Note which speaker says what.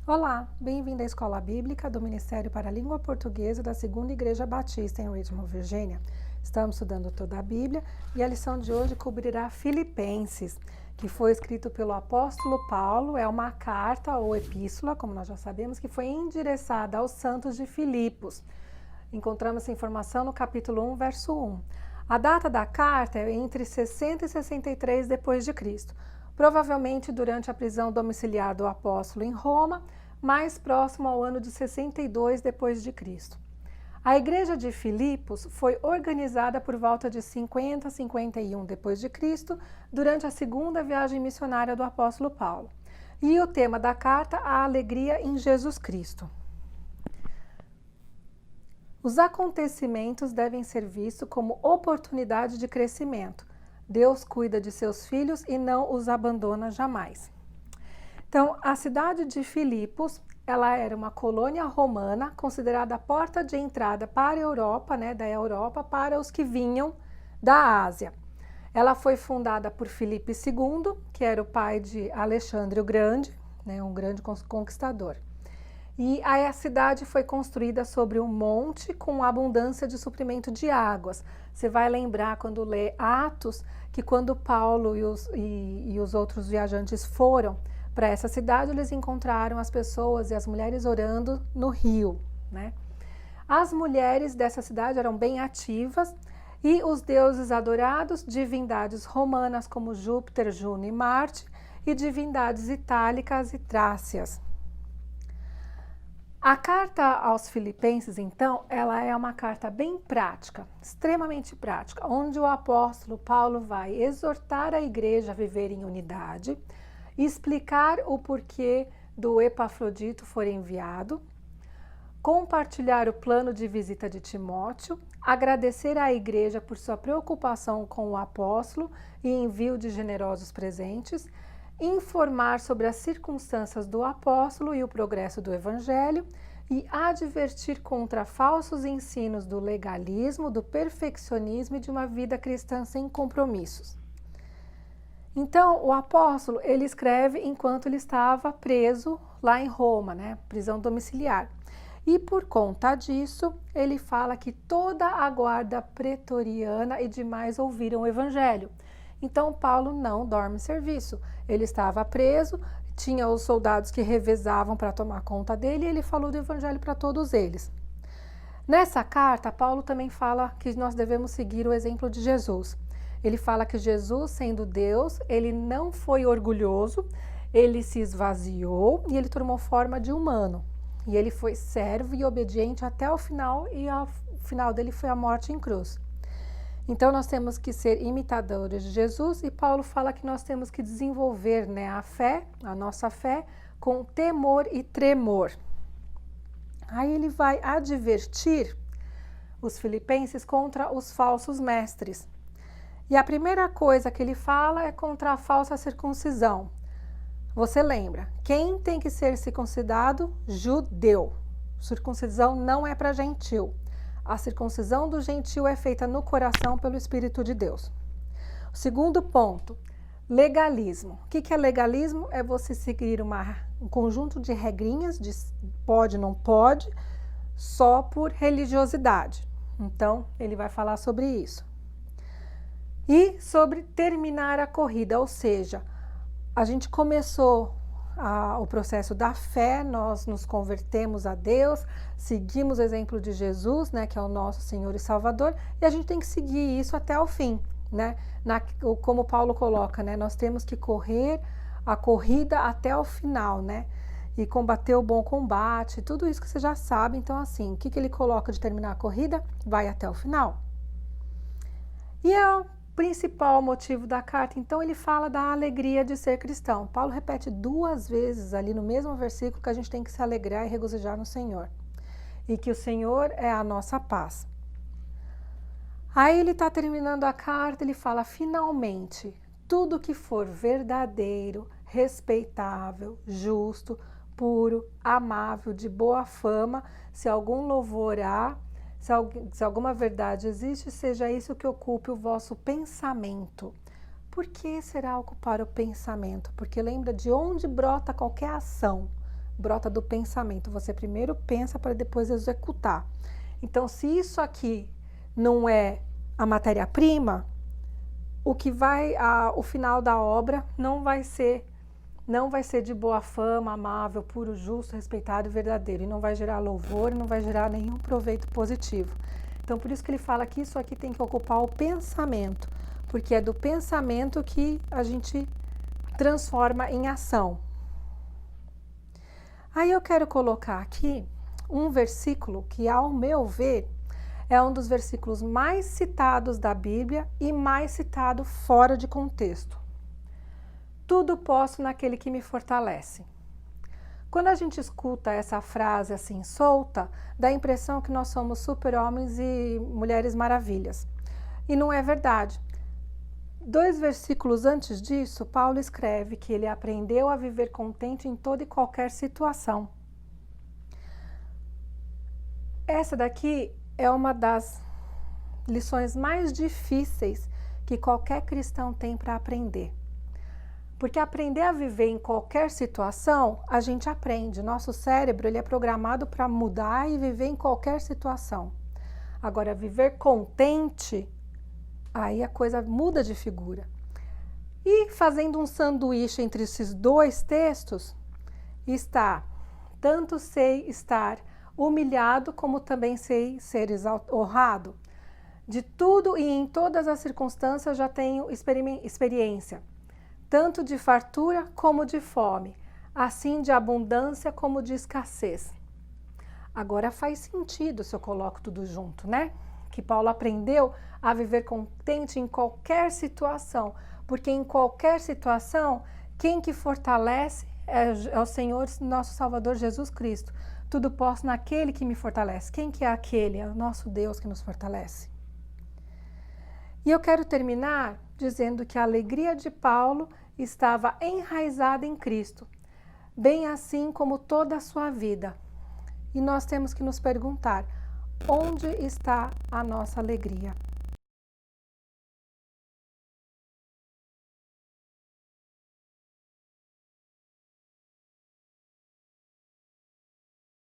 Speaker 1: Olá, bem-vindo à Escola Bíblica do Ministério para a Língua Portuguesa da Segunda Igreja Batista em Richmond, Virgínia. Estamos estudando toda a Bíblia e a lição de hoje cobrirá Filipenses, que foi escrito pelo apóstolo Paulo. É uma carta ou epístola, como nós já sabemos, que foi endereçada aos santos de Filipos. Encontramos essa informação no capítulo 1, verso 1. A data da carta é entre 60 e 63 depois de Cristo. Provavelmente durante a prisão domiciliar do apóstolo em Roma, mais próximo ao ano de 62 depois de Cristo. A igreja de Filipos foi organizada por volta de 50 a 51 depois de Cristo, durante a segunda viagem missionária do apóstolo Paulo. E o tema da carta, a alegria em Jesus Cristo. Os acontecimentos devem ser vistos como oportunidade de crescimento. Deus cuida de seus filhos e não os abandona jamais. Então, a cidade de Filipos, ela era uma colônia romana, considerada a porta de entrada para a Europa, da Europa, para os que vinham da Ásia. Ela foi fundada por Filipe II, que era o pai de Alexandre o Grande, um grande conquistador. E a cidade foi construída sobre um monte com abundância de suprimento de águas. Você vai lembrar quando lê Atos, que quando Paulo e os outros viajantes foram para essa cidade, eles encontraram as pessoas e as mulheres orando no rio, As mulheres dessa cidade eram bem ativas e os deuses adorados, divindades romanas como Júpiter, Juno e Marte, e divindades itálicas e trácias. A carta aos Filipenses, então, ela é uma carta bem prática, extremamente prática, onde o apóstolo Paulo vai exortar a igreja a viver em unidade, explicar o porquê do Epafrodito for enviado, compartilhar o plano de visita de Timóteo, agradecer à igreja por sua preocupação com o apóstolo e envio de generosos presentes, informar sobre as circunstâncias do apóstolo e o progresso do evangelho e advertir contra falsos ensinos do legalismo, do perfeccionismo e de uma vida cristã sem compromissos. Então, o apóstolo, ele escreve enquanto ele estava preso lá em Roma, prisão domiciliar. E por conta disso, ele fala que toda a guarda pretoriana e demais ouviram o evangelho. Então, Paulo não dorme serviço. Ele estava preso, tinha os soldados que revezavam para tomar conta dele e ele falou do evangelho para todos eles. Nessa carta, Paulo também fala que nós devemos seguir o exemplo de Jesus. Ele fala que Jesus, sendo Deus, ele não foi orgulhoso, ele se esvaziou e ele tomou forma de humano. E ele foi servo e obediente até o final, e o final dele foi a morte em cruz. Então, nós temos que ser imitadores de Jesus e Paulo fala que nós temos que desenvolver a nossa fé, com temor e tremor. Aí ele vai advertir os filipenses contra os falsos mestres. E a primeira coisa que ele fala é contra a falsa circuncisão. Você lembra, quem tem que ser circuncidado? Judeu. Circuncisão não é para gentil. A circuncisão do gentil é feita no coração pelo Espírito de Deus. O segundo ponto, legalismo. O que é legalismo? É você seguir um conjunto de regrinhas, de pode, não pode, só por religiosidade. Então, ele vai falar sobre isso. E sobre terminar a corrida, ou seja, a gente começou o processo da fé, nós nos convertemos a Deus, seguimos o exemplo de Jesus, que é o nosso Senhor e Salvador, e a gente tem que seguir isso até o fim, como Paulo coloca, nós temos que correr a corrida até o final, e combater o bom combate, tudo isso que você já sabe. Então, assim, o que ele coloca de terminar a corrida? Vai até o final. E principal motivo da carta, então, ele fala da alegria de ser cristão. Paulo repete 2 vezes ali no mesmo versículo que a gente tem que se alegrar e regozijar no Senhor. E que o Senhor é a nossa paz. Aí ele está terminando a carta, ele fala, finalmente, tudo que for verdadeiro, respeitável, justo, puro, amável, de boa fama, se algum louvor há, se alguma verdade existe, seja isso que ocupe o vosso pensamento. Por que será ocupar o pensamento? Porque lembra de onde brota qualquer ação, brota do pensamento. Você primeiro pensa para depois executar. Então, se isso aqui não é a matéria-prima, o final da obra não vai ser de boa fama, amável, puro, justo, respeitado e verdadeiro. E não vai gerar louvor, e não vai gerar nenhum proveito positivo. Então, por isso que ele fala que isso aqui tem que ocupar o pensamento, porque é do pensamento que a gente transforma em ação. Aí eu quero colocar aqui um versículo que, ao meu ver, é um dos versículos mais citados da Bíblia e mais citado fora de contexto. Tudo posso naquele que me fortalece. Quando a gente escuta essa frase assim solta, dá a impressão que nós somos super-homens e mulheres maravilhas. E não é verdade. 2 versículos antes disso, Paulo escreve que ele aprendeu a viver contente em toda e qualquer situação. Essa daqui é uma das lições mais difíceis que qualquer cristão tem para aprender. Porque aprender a viver em qualquer situação, a gente aprende. Nosso cérebro ele é programado para mudar e viver em qualquer situação. Agora, viver contente, aí a coisa muda de figura. E fazendo um sanduíche entre esses 2 textos, está, tanto sei estar humilhado, como também sei ser honrado. De tudo e em todas as circunstâncias já tenho experiência, tanto de fartura como de fome, assim de abundância como de escassez. Agora faz sentido se eu coloco tudo junto, né? Que Paulo aprendeu a viver contente em qualquer situação, porque em qualquer situação, quem que fortalece é o Senhor, nosso Salvador Jesus Cristo. Tudo posso naquele que me fortalece. Quem que é aquele? É o nosso Deus que nos fortalece. E eu quero terminar dizendo que a alegria de Paulo estava enraizada em Cristo, bem assim como toda a sua vida. E nós temos que nos perguntar, onde está a nossa alegria?